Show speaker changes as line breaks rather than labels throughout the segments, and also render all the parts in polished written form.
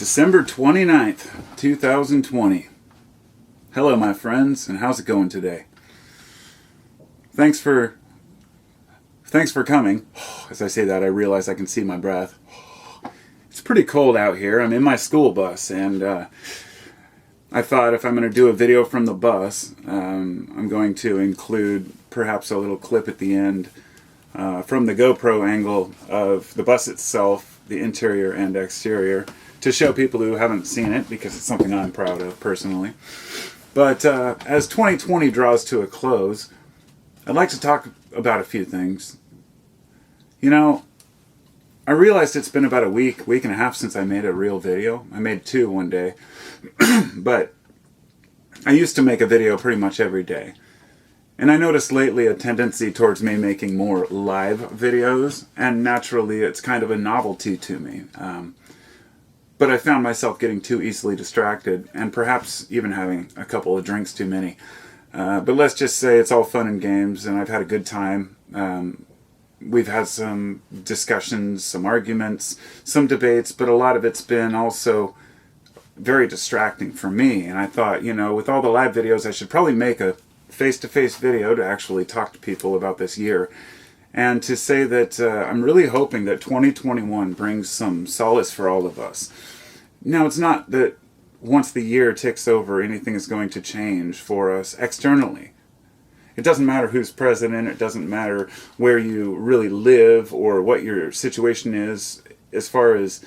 December 29th, 2020. Hello, my friends, and how's it going today? Thanks for coming. As I say that, I realize I can see my breath. It's pretty cold out here. I'm in my school bus, and I thought if I'm going to do a video from the bus, I'm going to include perhaps a little clip at the end from the GoPro angle of the bus itself, the interior and exterior, to show people who haven't seen it, because it's something I'm proud of personally. But as 2020 draws to a close, I'd like to talk about a few things. You know, I realized it's been about a week and a half since I made a real video. I made two one day, but I used to make a video pretty much every day. And I noticed lately a tendency towards me making more live videos, and naturally it's kind of a novelty to me. But I found myself getting too easily distracted, and perhaps even having a couple of drinks too many. But let's just say it's all fun and games, and I've had a good time. We've had some discussions, some arguments, some debates, but a lot of it's been also very distracting for me. And I thought, you know, with all the live videos, I should probably make a face-to-face video to actually talk to people about this year. And to say that I'm really hoping that 2021 brings some solace for all of us. Now, it's not that once the year ticks over, anything is going to change for us externally. It doesn't matter who's president, it doesn't matter where you really live or what your situation is as far as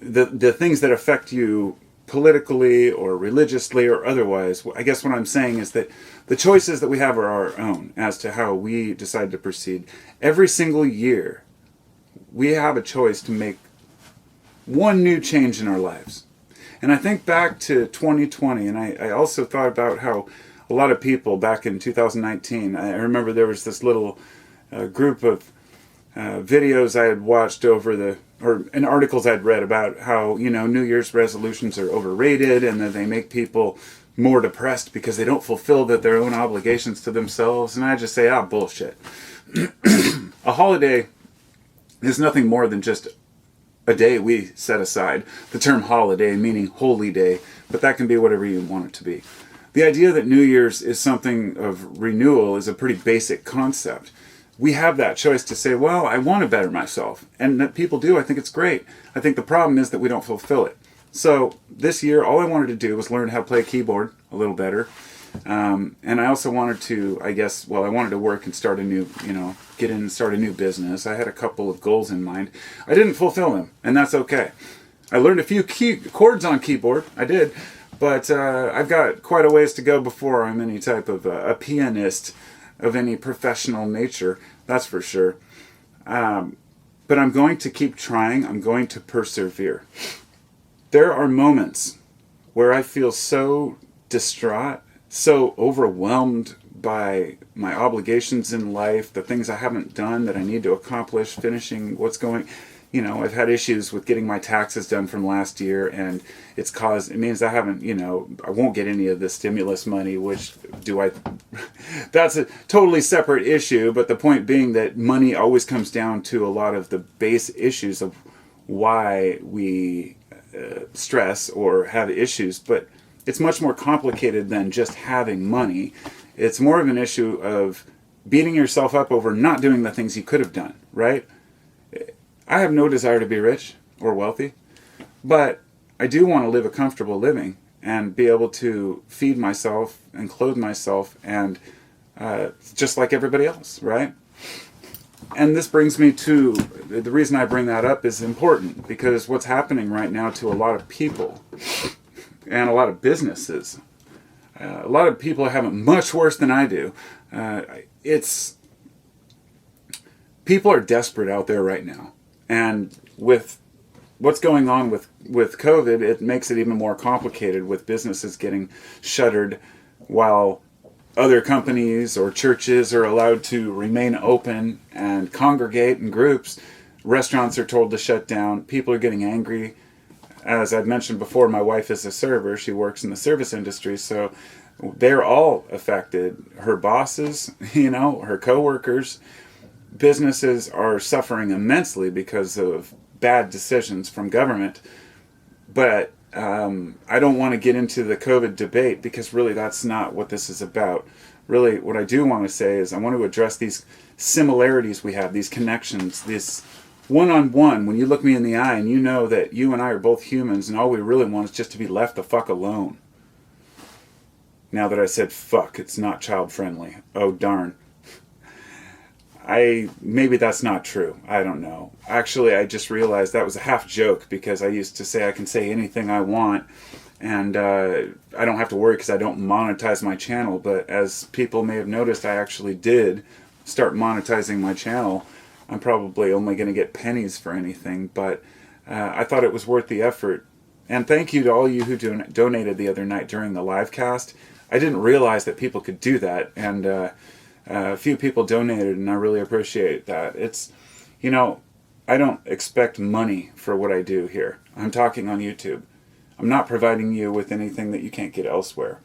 the things that affect you politically or religiously or otherwise. I guess what I'm saying is that the choices that we have are our own as to how we decide to proceed. Every single year, we have a choice to make one new change in our lives. And I think back to 2020, and I also thought about how a lot of people back in 2019, I remember there was this little group of videos I had watched and articles I'd read about how, you know, New Year's resolutions are overrated and that they make people more depressed because they don't fulfill their own obligations to themselves. And I just say, bullshit. A holiday is nothing more than just a day we set aside. The term holiday meaning holy day, but that can be whatever you want it to be. The idea that New Year's is something of renewal is a pretty basic concept. We have that choice to say, well, I want to better myself. And that people do, I think it's great. I think the problem is that we don't fulfill it. So this year, all I wanted to do was learn how to play a keyboard a little better. And I also wanted to, I wanted to work and start get in and start a new business. I had a couple of goals in mind. I didn't fulfill them, and that's okay. I learned a few chords on keyboard. I did. But I've got quite a ways to go before I'm any type of a pianist of any professional nature, that's for sure. But I'm going to keep trying. I'm going to persevere. There are moments where I feel so distraught, so overwhelmed by my obligations in life, the things I haven't done that I need to accomplish, finishing what's going. You know, I've had issues with getting my taxes done from last year, and it means I haven't, I won't get any of the stimulus money, that's a totally separate issue, but the point being that money always comes down to a lot of the base issues of why we stress or have issues, but it's much more complicated than just having money. It's more of an issue of beating yourself up over not doing the things you could have done, right? I have no desire to be rich or wealthy, but I do want to live a comfortable living and be able to feed myself and clothe myself and just like everybody else, right? And this brings me to, the reason I bring that up is important because what's happening right now to a lot of people and a lot of businesses, a lot of people have it much worse than I do. People are desperate out there right now. And with what's going on with COVID, it makes it even more complicated with businesses getting shuttered while other companies or churches are allowed to remain open and congregate in groups. Restaurants are told to shut down. People are getting angry. As I've mentioned before, my wife is a server. She works in the service industry, so they're all affected. Her bosses, her coworkers. Businesses are suffering immensely because of bad decisions from government. But I don't want to get into the COVID debate because really that's not what this is about. Really, what I do want to say is I want to address these similarities we have, these connections, this one-on-one. When you look me in the eye and you know that you and I are both humans and all we really want is just to be left the fuck alone. Now that I said fuck, it's not child-friendly. Oh, darn. Maybe that's not true. I don't know. Actually, I just realized that was a half joke because I used to say I can say anything I want and I don't have to worry because I don't monetize my channel. But as people may have noticed, I actually did start monetizing my channel. I'm probably only going to get pennies for anything, but I thought it was worth the effort. And thank you to all you who donated the other night during the live cast. I didn't realize that people could do that, and a few people donated, and I really appreciate that. It's, I don't expect money for what I do here. I'm talking on YouTube. I'm not providing you with anything that you can't get elsewhere.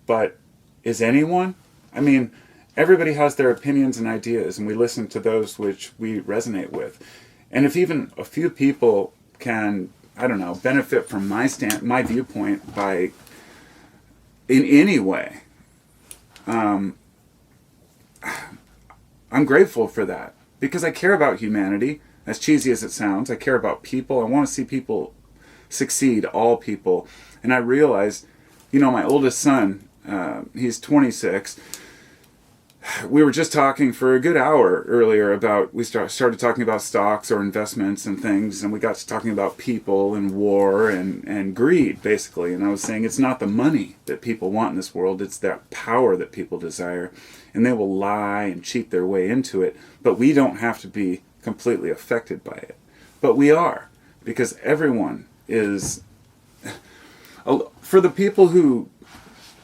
But is anyone? I mean, everybody has their opinions and ideas, and we listen to those which we resonate with. And if even a few people can, benefit from my viewpoint by, in any way, I'm grateful for that because I care about humanity. As cheesy as it sounds, I care about people. I want to see people succeed, all people. And I realized, my oldest son, he's 26. We were just talking for a good hour earlier about, we started talking about stocks or investments and things, and we got to talking about people and war and greed, basically. And I was saying it's not the money that people want in this world, it's that power that people desire. And they will lie and cheat their way into it, but we don't have to be completely affected by it. But we are, because everyone is... For the people who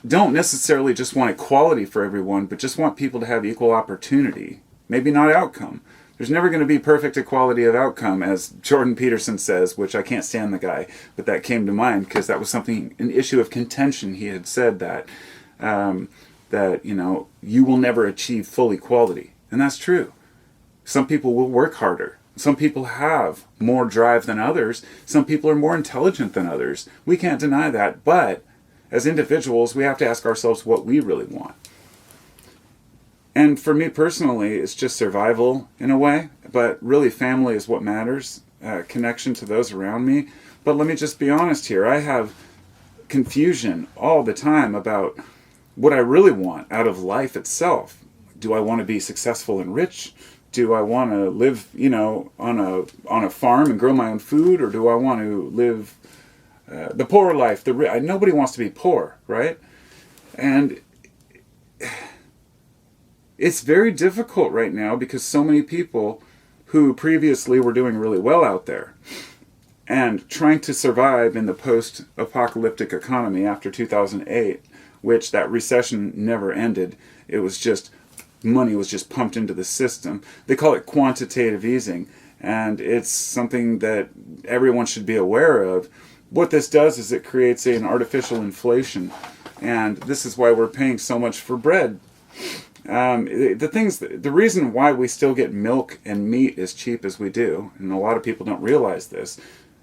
don't necessarily just want equality for everyone, but just want people to have equal opportunity. Maybe not outcome. There's never going to be perfect equality of outcome, as Jordan Peterson says, which I can't stand the guy, but that came to mind because that was an issue of contention. He had said that, you will never achieve full equality. And that's true. Some people will work harder. Some people have more drive than others. Some people are more intelligent than others. We can't deny that, but as individuals, we have to ask ourselves what we really want. And for me personally, it's just survival in a way, but really family is what matters, connection to those around me. But let me just be honest here. I have confusion all the time about what I really want out of life itself. Do I want to be successful and rich? Do I want to live, on a farm and grow my own food? Or do I want to live the poor life? Nobody wants to be poor, right? And it's very difficult right now because so many people who previously were doing really well out there and trying to survive in the post-apocalyptic economy after 2008, which that recession never ended. It was just, money was just pumped into the system. They call it quantitative easing, and it's something that everyone should be aware of. What this does is it creates an artificial inflation, and this is why we're paying so much for bread. The reason why we still get milk and meat as cheap as we do, and a lot of people don't realize this,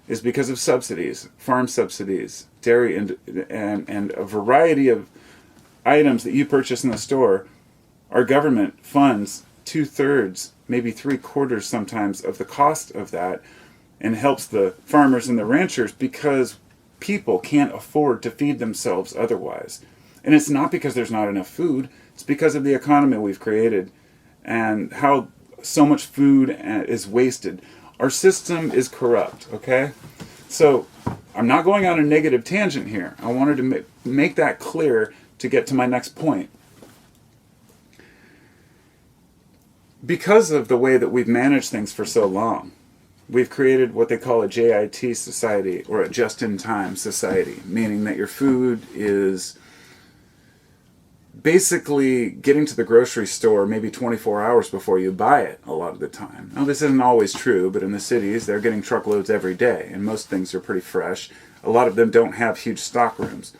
is because of subsidies, farm subsidies, dairy, and a variety of items that you purchase in the store. Our government funds 2/3, maybe 3/4 sometimes of the cost of that, and helps the farmers and the ranchers because people can't afford to feed themselves otherwise. And it's not because there's not enough food, it's because of the economy we've created and how so much food is wasted. Our system is corrupt, okay? So I'm not going on a negative tangent here. I wanted to make that clear to get to my next point. Because of the way that we've managed things for so long, we've created what they call a JIT society, or a just-in-time society, meaning that your food is basically getting to the grocery store maybe 24 hours before you buy it a lot of the time. Now, this isn't always true, but in the cities, they're getting truckloads every day, and most things are pretty fresh. A lot of them don't have huge stock rooms.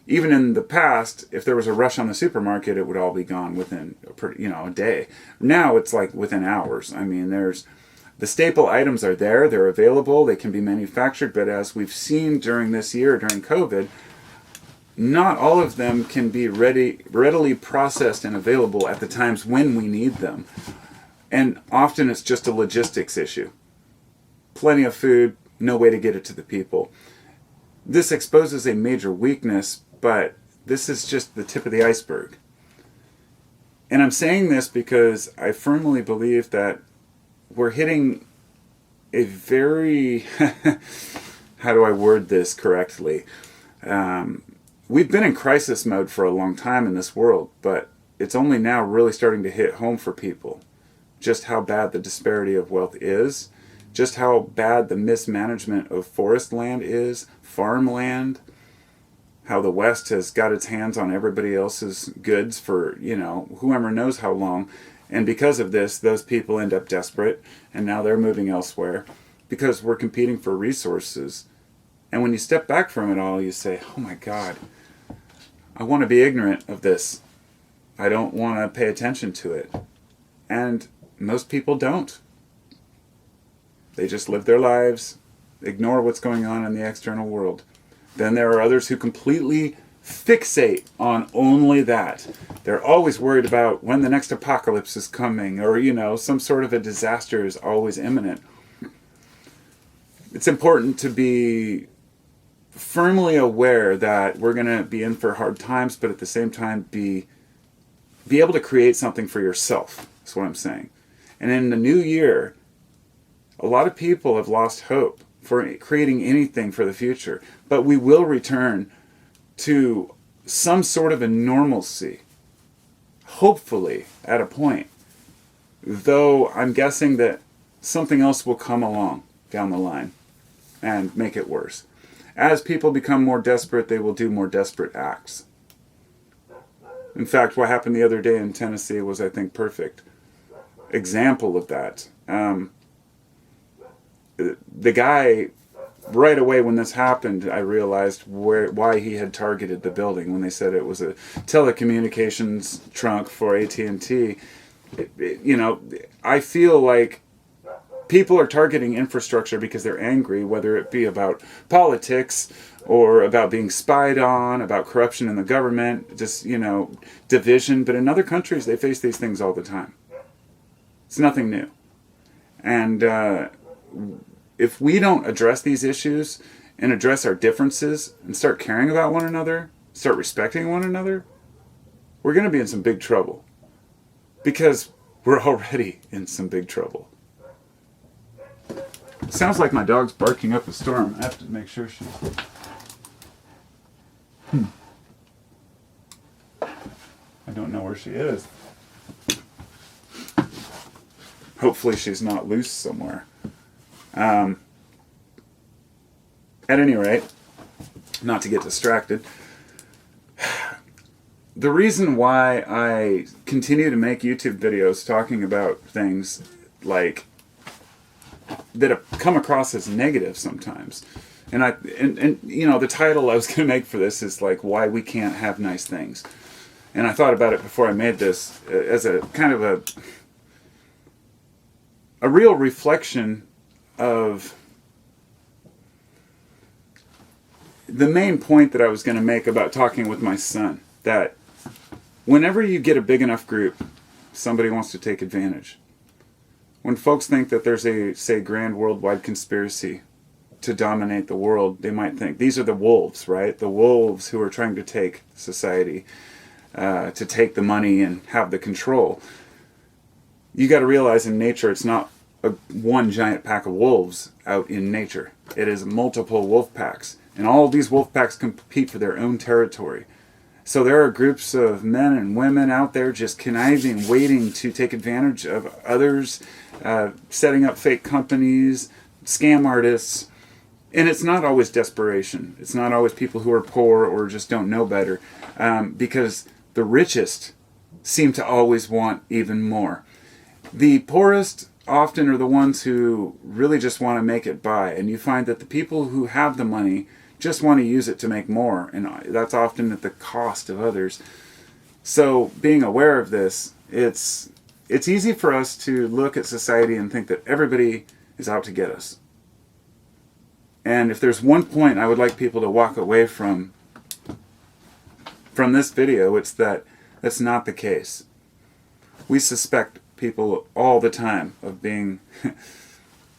Even in the past, if there was a rush on the supermarket, it would all be gone within a day. Now it's like within hours. I mean, there's The staple items are there, they're available, they can be manufactured, but as we've seen during this year, during COVID, not all of them can be readily processed and available at the times when we need them. And often it's just a logistics issue. Plenty of food, no way to get it to the people. This exposes a major weakness, but this is just the tip of the iceberg. And I'm saying this because I firmly believe that we're hitting a very, how do I word this correctly? We've been in crisis mode for a long time in this world, but it's only now really starting to hit home for people. Just how bad the disparity of wealth is, just how bad the mismanagement of forest land is, farmland, how the West has got its hands on everybody else's goods for, whoever knows how long. And because of this, those people end up desperate, and now they're moving elsewhere because we're competing for resources. And when you step back from it all, you say, oh my God, I want to be ignorant of this. I don't want to pay attention to it. And most people don't. They just live their lives, ignore what's going on in the external world. Then there are others who completely fixate on only that. They're always worried about when the next apocalypse is coming, or, some sort of a disaster is always imminent. It's important to be firmly aware that we're going to be in for hard times, but at the same time be able to create something for yourself. That's what I'm saying. And in the new year, a lot of people have lost hope for creating anything for the future, but we will return to some sort of a normalcy, hopefully at a point, though I'm guessing that something else will come along down the line and make it worse. As people become more desperate, they will do more desperate acts. In fact, what happened the other day in Tennessee was, I think, perfect example of that. The guy, right away when this happened, I realized why he had targeted the building when they said it was a telecommunications trunk for AT&T. I feel like people are targeting infrastructure because they're angry, whether it be about politics or about being spied on, about corruption in the government, just, division. But in other countries, they face these things all the time. It's nothing new. And if we don't address these issues and address our differences and start caring about one another, start respecting one another, we're going to be in some big trouble. Because we're already in some big trouble. Sounds like my dog's barking up a storm. I have to make sure she's... I don't know where she is. Hopefully she's not loose somewhere. At any rate, not to get distracted, the reason why I continue to make YouTube videos talking about things like that have come across as negative sometimes, and the title I was going to make for this is like why we can't have nice things, and I thought about it before I made this as a kind of a real reflection of the main point that I was going to make about talking with my son, that whenever you get a big enough group, somebody wants to take advantage. When folks think that there's a, say, grand worldwide conspiracy to dominate the world, they might think, these are the wolves, right? The wolves who are trying to take society, to take the money and have the control. You got to realize in nature it's not one giant pack of wolves out in nature. It is multiple wolf packs. And all of these wolf packs compete for their own territory. So there are groups of men and women out there just conniving, waiting to take advantage of others, setting up fake companies, scam artists. And it's not always desperation. It's not always people who are poor or just don't know better. Because the richest seem to always want even more. The poorest often are the ones who really just want to make it by. And you find that the people who have the money just want to use it to make more, and that's often at the cost of others. So being aware of this, it's It's easy for us to look at society and think that everybody is out to get us. And if there's one point I would like people to walk away from this video, it's that that's not the case. We suspect people all the time of being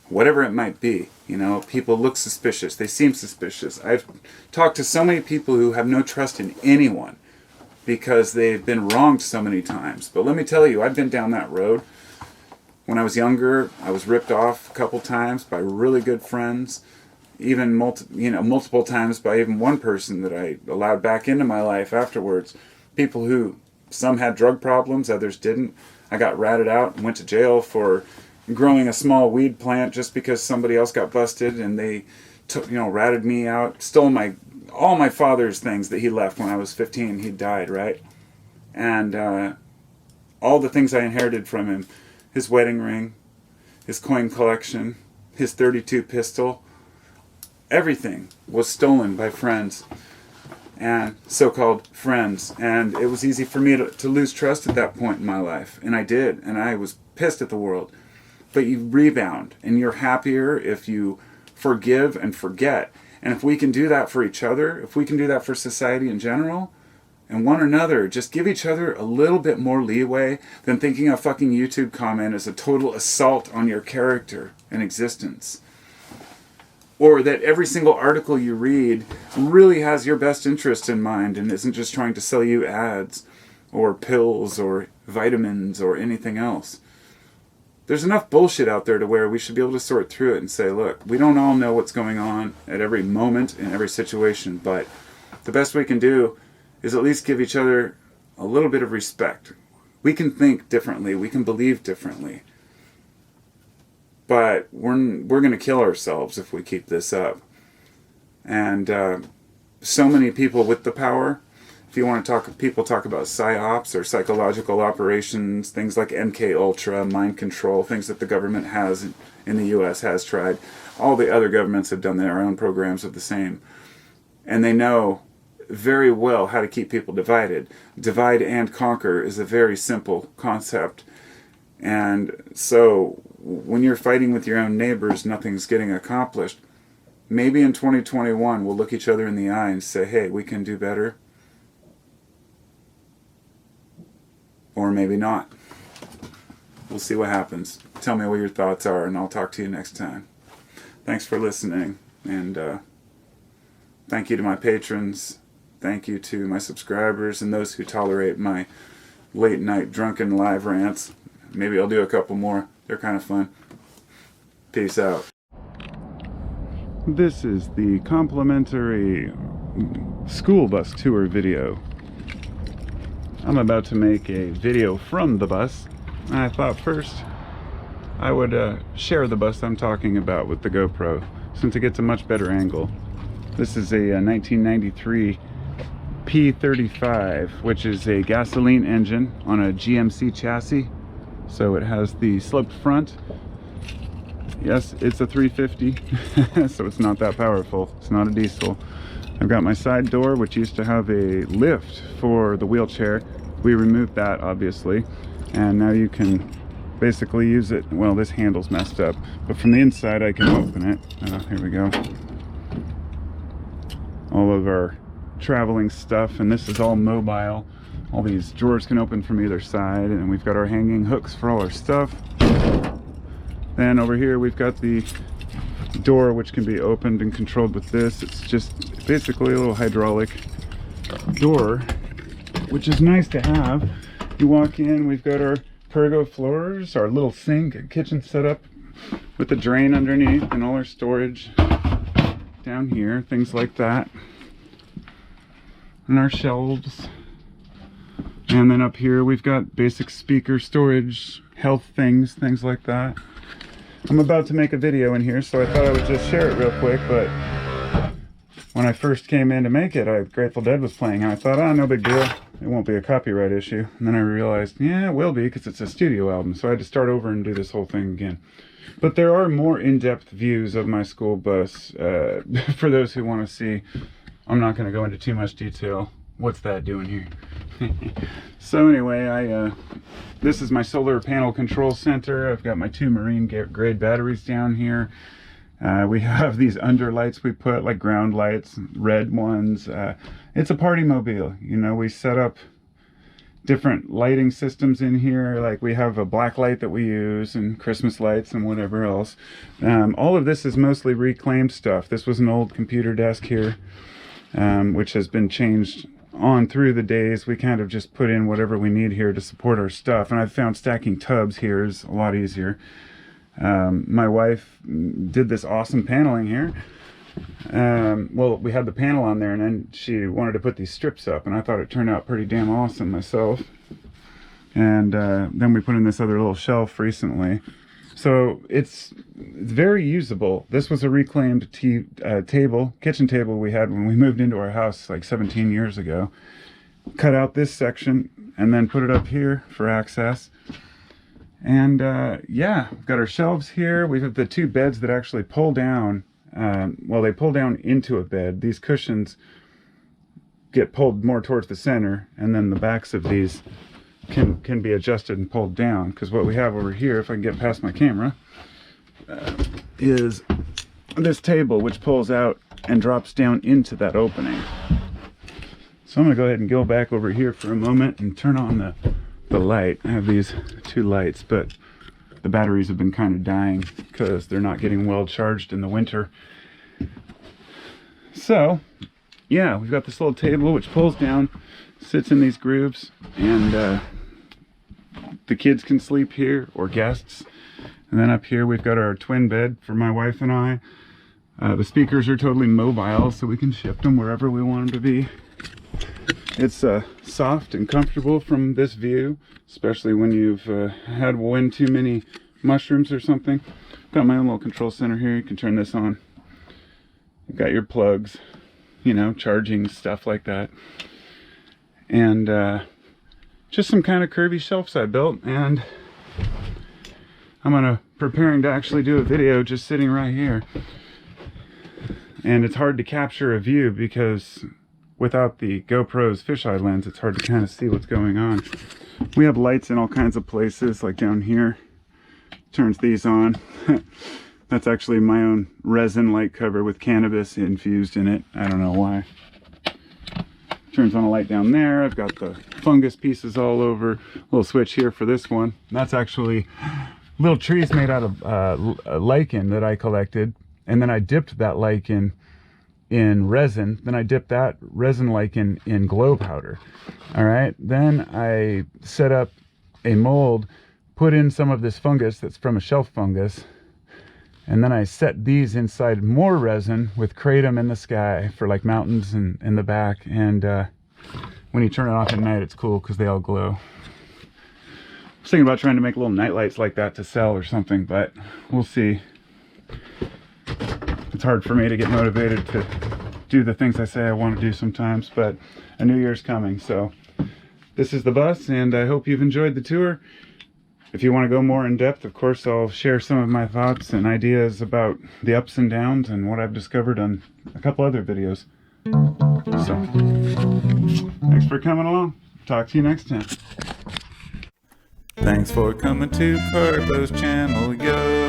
whatever it might be. You know, people look suspicious. They seem suspicious. I've talked to so many people who have no trust in anyone because they've been wronged so many times. But let me tell you, I've been down that road. When I was younger, I was ripped off a couple times by really good friends. Even multiple times by even one person that I allowed back into my life afterwards. People who, some had drug problems, others didn't. I got ratted out and went to jail for growing a small weed plant just because somebody else got busted, and they ratted me out, stole all my father's things that he left when I was 15. He died, right? And all the things I inherited from him, his wedding ring, his coin collection, his .32 pistol, everything was stolen by friends, and so-called friends. And it was easy for me to lose trust at that point in my life. And I did. And I was pissed at the world. But you rebound, and you're happier if you forgive and forget. And if we can do that for each other, if we can do that for society in general, and one another, just give each other a little bit more leeway than thinking a fucking YouTube comment is a total assault on your character and existence. Or that every single article you read really has your best interest in mind and isn't just trying to sell you ads or pills or vitamins or anything else. There's enough bullshit out there to where we should be able to sort through it and say, look, we don't all know what's going on at every moment in every situation, but the best we can do is at least give each other a little bit of respect. We can think differently. We can believe differently. But we're going to kill ourselves if we keep this up. And so many people with the power, if you want to talk, people talk about psyops or psychological operations, things like MK Ultra, mind control, things that the government has in the U.S. has tried. All the other governments have done their own programs of the same. And they know very well how to keep people divided. Divide and conquer is a very simple concept. And so when you're fighting with your own neighbors, nothing's getting accomplished. Maybe in 2021 we'll look each other in the eye and say, hey, we can do better. Or maybe not. We'll see what happens. Tell me what your thoughts are, and I'll talk to you next time. Thanks for listening, and thank you to my patrons. Thank you to my subscribers and those who tolerate my late night drunken live rants. Maybe I'll do a couple more. They're kind of fun. Peace out. This is the complimentary school bus tour video. I'm about to make a video from the bus. I thought first I would share the bus I'm talking about with the GoPro, since it gets a much better angle. This is a 1993 P35, which is a gasoline engine on a GMC chassis. So it has the sloped front. Yes, it's a 350, so it's not that powerful. It's not a diesel. I've got my side door, which used to have a lift for the wheelchair. We removed that, obviously, and now you can basically use it. Well, this handle's messed up, but from the inside I can open it. Here we go. All of our traveling stuff, and this is all mobile. All these drawers can open from either side, and we've got our hanging hooks for all our stuff. Then over here we've got the door, which can be opened and controlled with this. It's just basically a little hydraulic door, which is nice to have. You walk in, we've got our pergo floors, our little sink, kitchen setup with a drain underneath, and all our storage down here, things like that. And our shelves. And then up here we've got basic speaker storage, health things like that. I'm about to make a video in here, so I thought I would just share it real quick, but when I first came in to make it, Grateful Dead was playing, and I thought, oh, no big deal. It won't be a copyright issue. And then I realized, yeah, it will be, because it's a studio album, so I had to start over and do this whole thing again. But there are more in-depth views of my school bus for those who want to see. I'm not going to go into too much detail. what's that doing here? So anyway, this is my solar panel control center. I've got my 2 marine grade batteries down here. We have these under lights we put, like ground lights, red ones. It's a party mobile. You know, we set up different lighting systems in here. Like we have a black light that we use and Christmas lights and whatever else. All of this is mostly reclaimed stuff. This was an old computer desk here, which has been changed on through the days. We kind of just put in whatever we need here to support our stuff. And I found stacking tubs here is a lot easier. My wife did this awesome paneling here. Well, we had the panel on there, and then she wanted to put these strips up, and I thought it turned out pretty damn awesome myself. And then we put in this other little shelf recently. So it's very usable. This was a reclaimed kitchen table we had when we moved into our house like 17 years ago. Cut out this section and then put it up here for access. And yeah, we've got our shelves here. We have the 2 beds that actually pull down. Well, they pull down into a bed. These cushions get pulled more towards the center, and then the backs of these can be adjusted and pulled down. Because what we have over here, if I can get past my camera, is this table which pulls out and drops down into that opening. So I'm going to go ahead and go back over here for a moment and turn on the light. I have these 2 lights, but the batteries have been kind of dying because they're not getting well charged in the winter. So yeah, we've got this little table which pulls down, sits in these grooves, and the kids can sleep here, or guests. And then up here we've got our twin bed for my wife and I. The speakers are totally mobile, so we can shift them wherever we want them to be. It's soft and comfortable from this view, especially when you've had one too many mushrooms or something. Got my own little control center here. You can turn this on. You've got your plugs, you know, charging, stuff like that. And just some kind of curvy shelves I built, and I'm preparing to actually do a video just sitting right here. And it's hard to capture a view because without the GoPro's fisheye lens, it's hard to kind of see what's going on. We have lights in all kinds of places, like down here. Turns these on. That's actually my own resin light cover with cannabis infused in it. I don't know why. Turns on a light down there. I've got the fungus pieces all over. A little switch here for this one. That's actually little trees made out of lichen that I collected. And then I dipped that lichen in resin. Then I dipped that resin lichen in glow powder. All right. Then I set up a mold, put in some of this fungus that's from a shelf fungus. And then I set these inside more resin with kratom in the sky for like mountains and in the back. And when you turn it off at night, it's cool because they all glow. I was thinking about trying to make little night lights like that to sell or something, but we'll see. It's hard for me to get motivated to do the things I say I want to do sometimes, but a new year's coming. So this is the bus, and I hope you've enjoyed the tour. If you want to go more in depth, of course, I'll share some of my thoughts and ideas about the ups and downs and what I've discovered on a couple other videos. So, thanks for coming along. Talk to you next time. Thanks for coming to Carpo's channel, yo.